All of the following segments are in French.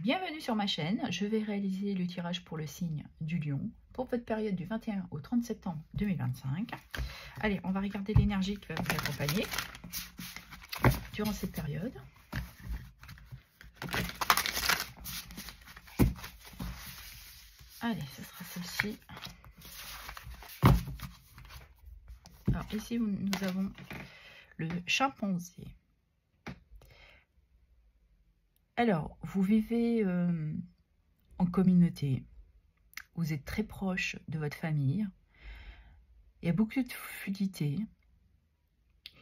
Bienvenue sur ma chaîne, je vais réaliser le tirage pour le signe du Lion pour votre période du 21 au 30 septembre 2025. Allez, on va regarder l'énergie qui va vous accompagner durant cette période. Allez, ce sera celle-ci. Alors ici, nous avons le chimpanzé. Alors, vous vivez en communauté, vous êtes très proche de votre famille, il y a beaucoup de fluidité.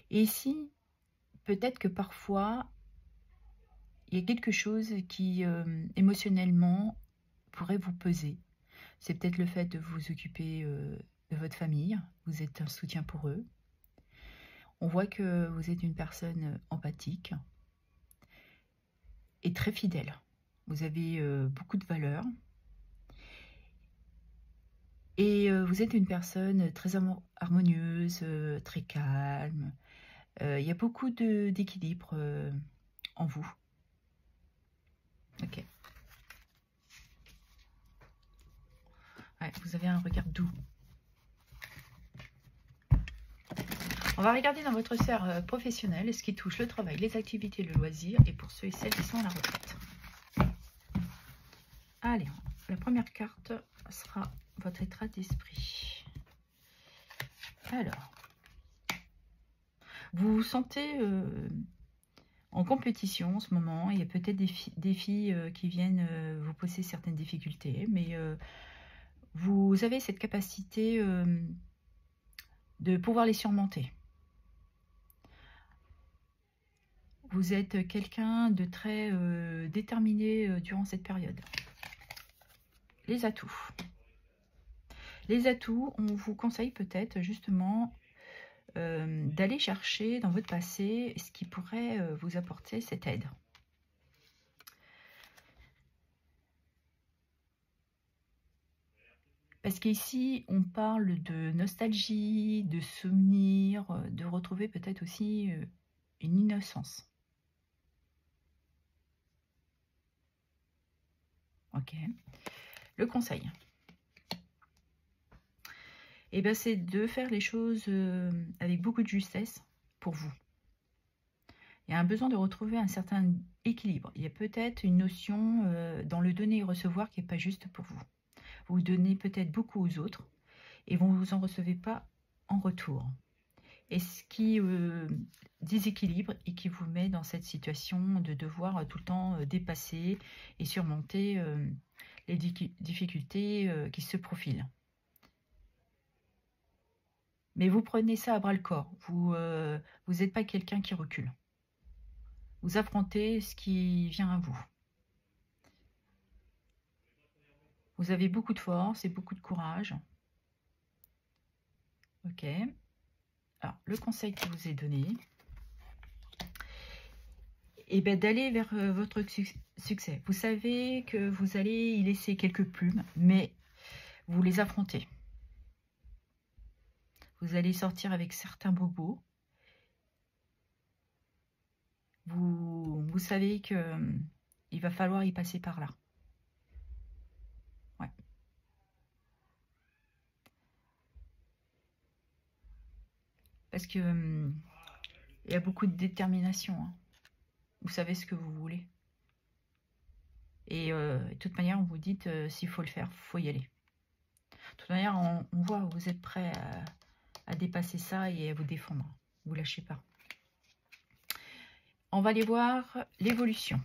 Et ici, peut-être que parfois, il y a quelque chose qui, émotionnellement, pourrait vous peser. C'est peut-être le fait de vous occuper de votre famille, vous êtes un soutien pour eux. On voit que vous êtes une personne empathique et très fidèle. Vous avez beaucoup de valeurs. Et vous êtes une personne très harmonieuse, très calme. Il y a beaucoup d'équilibre en vous. Ok. Ouais, vous avez un regard doux. On va regarder dans votre sphère professionnelle ce qui touche le travail, les activités, le loisir et pour ceux et celles qui sont à la retraite. Allez, la première carte sera votre état d'esprit. Alors, vous vous sentez en compétition en ce moment. Il y a peut-être des filles qui viennent vous poser certaines difficultés, mais vous avez cette capacité de pouvoir les surmonter. Vous êtes quelqu'un de très déterminé durant cette période. Les atouts. Les atouts, on vous conseille peut-être justement d'aller chercher dans votre passé ce qui pourrait vous apporter cette aide. Parce qu'ici, on parle de nostalgie, de souvenirs, de retrouver peut-être aussi une innocence. Ok. Le conseil, eh ben, c'est de faire les choses avec beaucoup de justesse pour vous. Il y a un besoin de retrouver un certain équilibre. Il y a peut-être une notion dans le donner et recevoir qui n'est pas juste pour vous. Vous donnez peut-être beaucoup aux autres et vous ne vous en recevez pas en retour. Et ce qui déséquilibre et qui vous met dans cette situation de devoir tout le temps dépasser et surmonter les difficultés qui se profilent. Mais vous prenez ça à bras-le-corps. Vous n'êtes pas quelqu'un qui recule. Vous affrontez ce qui vient à vous. Vous avez beaucoup de force et beaucoup de courage. Ok. Alors, le conseil que je vous ai donné, eh bien, d'aller vers votre succès. Vous savez que vous allez y laisser quelques plumes, mais vous les affrontez. Vous allez sortir avec certains bobos. Vous savez que il va falloir y passer par là. Ouais. Parce que il y a beaucoup de détermination. Hein. Vous savez ce que vous voulez. Et de toute manière, on vous dit s'il faut le faire, il faut y aller. De toute manière, on voit que vous êtes prêt à dépasser ça et à vous défendre. Vous ne lâchez pas. On va aller voir l'évolution.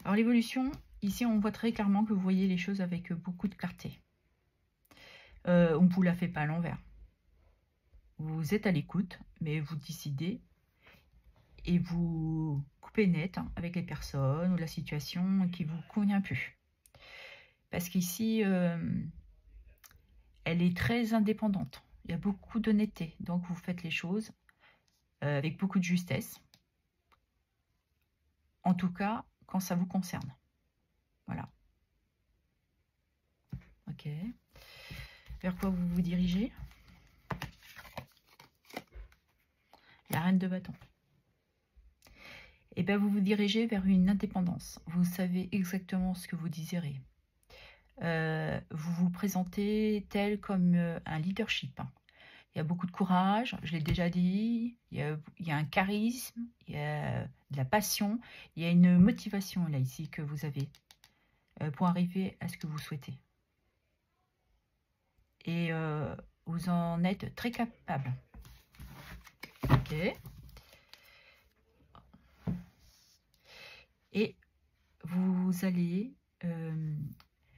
Alors l'évolution, ici on voit très clairement que vous voyez les choses avec beaucoup de clarté. On ne vous la fait pas à l'envers. Vous êtes à l'écoute, mais vous décidez et vous coupez net avec les personnes ou la situation qui ne vous convient plus. Parce qu'ici, elle est très indépendante. Il y a beaucoup d'honnêteté. Donc vous faites les choses avec beaucoup de justesse. En tout cas, quand ça vous concerne. Voilà. Ok. Vers quoi vous vous dirigez? La reine de bâton. et bien vous vous dirigez vers une indépendance. Vous savez exactement ce que vous désirez. Vous vous présentez tel comme un leadership. Il y a beaucoup de courage, je l'ai déjà dit, il y a un charisme, il y a de la passion, il y a une motivation là ici que vous avez pour arriver à ce que vous souhaitez. Et vous en êtes très capable. Ok. Et vous allez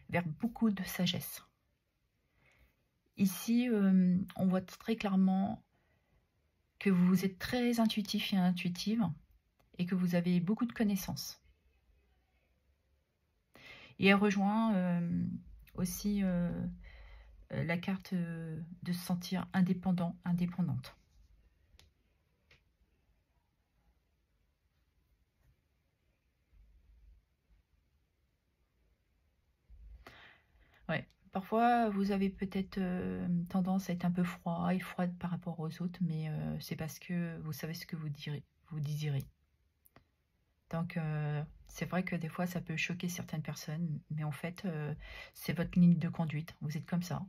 vers beaucoup de sagesse. Ici, on voit très clairement que vous êtes très intuitif et intuitive et que vous avez beaucoup de connaissances. Et elle rejoint aussi la carte de se sentir indépendant, indépendante. Ouais. Parfois, vous avez peut-être tendance à être un peu froid et froide par rapport aux autres, mais c'est parce que vous savez ce que vous désirez. Donc, c'est vrai que des fois, ça peut choquer certaines personnes, mais en fait, c'est votre ligne de conduite. Vous êtes comme ça.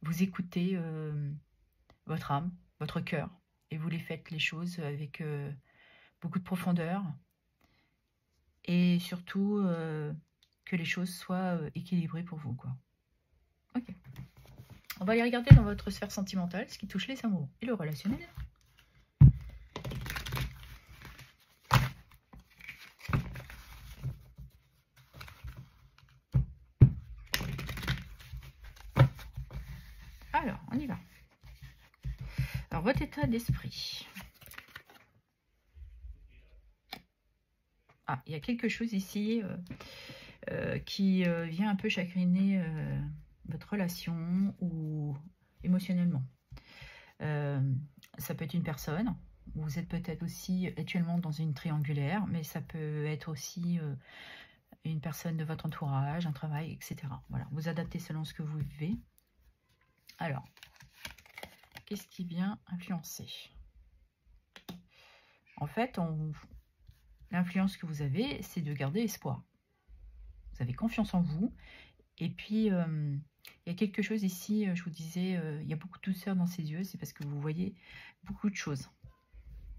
Vous écoutez votre âme, votre cœur, et vous les faites les choses avec beaucoup de profondeur, et surtout que les choses soient équilibrées pour vous, quoi. Ok. On va aller regarder dans votre sphère sentimentale ce qui touche les amours et le relationnel. Alors, on y va. Alors, votre état d'esprit. Ah, il y a quelque chose ici qui vient un peu chagriner votre relation ou émotionnellement. Ça peut être une personne. Vous êtes peut-être aussi actuellement dans une triangulaire, mais ça peut être aussi une personne de votre entourage, un travail, etc. Voilà, vous adaptez selon ce que vous vivez. Alors, qu'est-ce qui vient influencer? En fait, l'influence que vous avez, c'est de garder espoir. Vous avez confiance en vous. Et puis, il y a quelque chose ici, je vous disais, il y a beaucoup de douceur dans ses yeux. C'est parce que vous voyez beaucoup de choses.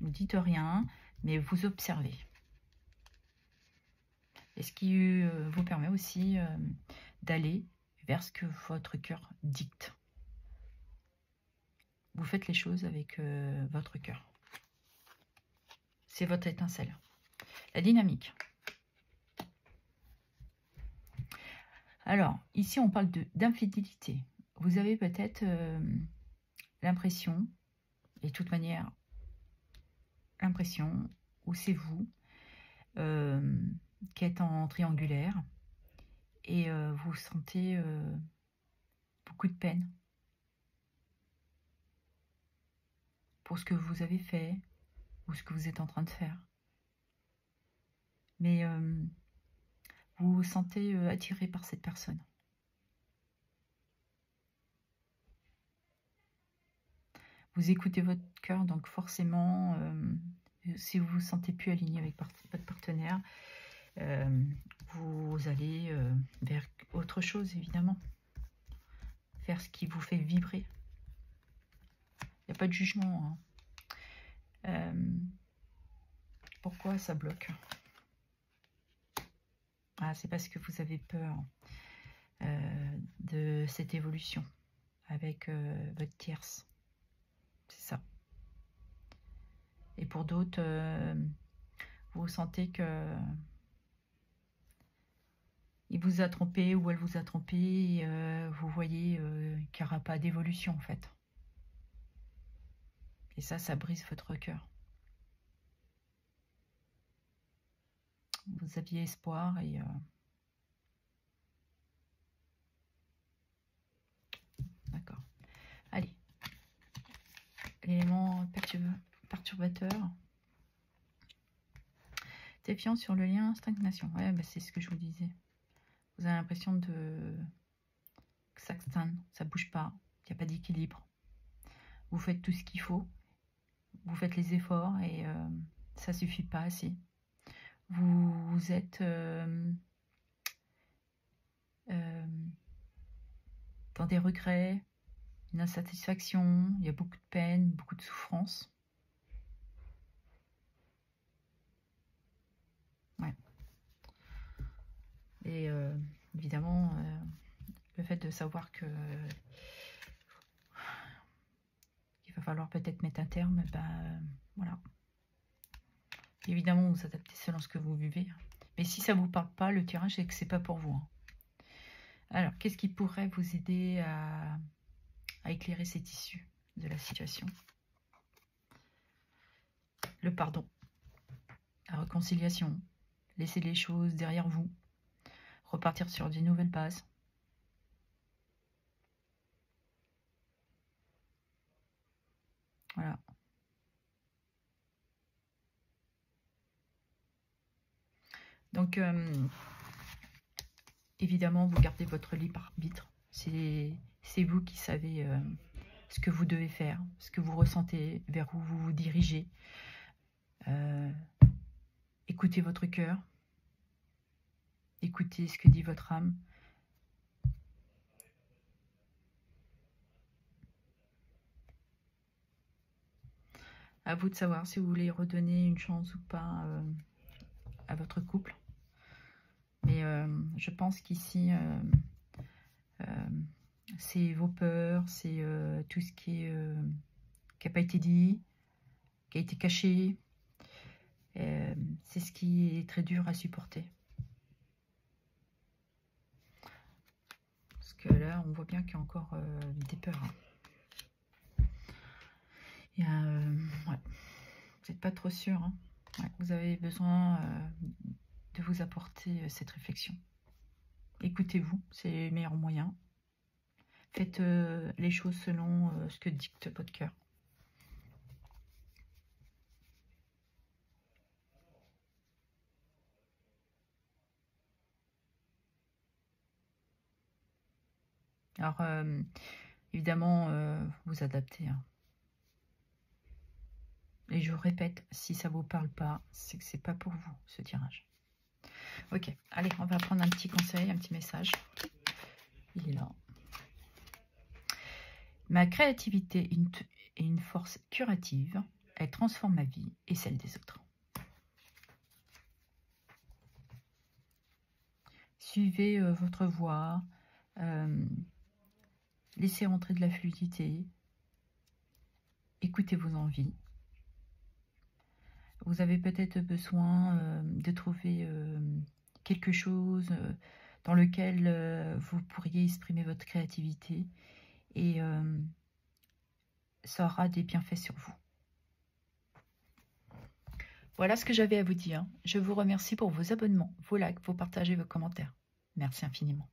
Vous ne dites rien, mais vous observez. Et ce qui vous permet aussi d'aller vers ce que votre cœur dicte. Vous faites les choses avec votre cœur. C'est votre étincelle. La dynamique. Alors, ici, on parle d'infidélité. Vous avez peut-être l'impression, et de toute manière, l'impression, ou c'est vous, qui êtes en triangulaire, et vous sentez beaucoup de peine pour ce que vous avez fait, ou ce que vous êtes en train de faire. Mais vous vous sentez attiré par cette personne. Vous écoutez votre cœur, donc forcément, si vous vous sentez plus aligné avec votre partenaire, vous allez vers autre chose, évidemment. Vers ce qui vous fait vibrer. Il n'y a pas de jugement. Hein. Pourquoi ça bloque? Ah, c'est parce que vous avez peur de cette évolution avec votre tierce. C'est ça. Et pour d'autres, vous sentez que il vous a trompé ou elle vous a trompé, et, vous voyez qu'il n'y aura pas d'évolution en fait. Et ça brise votre cœur. Vous aviez espoir et... D'accord. Allez. L'élément perturbateur. Défiance sur le lien, stagnation. Ouais, bah c'est ce que je vous disais. Vous avez l'impression que ça stagne, ça bouge pas, il n'y a pas d'équilibre. Vous faites tout ce qu'il faut, vous faites les efforts et ça suffit pas assez. Vous êtes dans des regrets, une insatisfaction, il y a beaucoup de peine, beaucoup de souffrance. Ouais. Et évidemment, le fait de savoir que il va falloir peut-être mettre un terme, voilà. Évidemment, vous adaptez selon ce que vous vivez. Mais si ça ne vous parle pas, le tirage, c'est que c'est pas pour vous. Hein. Alors, qu'est-ce qui pourrait vous aider à éclairer cette issue de la situation? Le pardon, la réconciliation, laisser les choses derrière vous, repartir sur des nouvelles bases. Voilà. Donc, évidemment, vous gardez votre libre arbitre. C'est vous qui savez ce que vous devez faire, ce que vous ressentez, vers où vous vous dirigez. Écoutez votre cœur. Écoutez ce que dit votre âme. À vous de savoir si vous voulez redonner une chance ou pas à votre couple. Mais je pense qu'ici, c'est vos peurs, c'est tout ce qui n'a pas été dit, qui a été caché. C'est ce qui est très dur à supporter. Parce que là, on voit bien qu'il y a encore des peurs. Hein. Ouais. Vous n'êtes pas trop sûr. Hein. Ouais, vous avez besoin de vous apporter cette réflexion. Écoutez-vous, c'est le meilleur moyen. Faites les choses selon ce que dicte votre cœur. Alors, évidemment, vous adaptez. Hein. Et je répète, si ça ne vous parle pas, c'est que c'est pas pour vous, ce tirage. Ok, allez, on va prendre un petit conseil, un petit message. Il est là. Ma créativité est une force curative. Elle transforme ma vie et celle des autres. Suivez votre voie. Laissez entrer de la fluidité. Écoutez vos envies. Vous avez peut-être besoin de trouver quelque chose dans lequel vous pourriez exprimer votre créativité et ça aura des bienfaits sur vous. Voilà ce que j'avais à vous dire. Je vous remercie pour vos abonnements, vos likes, vos partages et vos commentaires. Merci infiniment.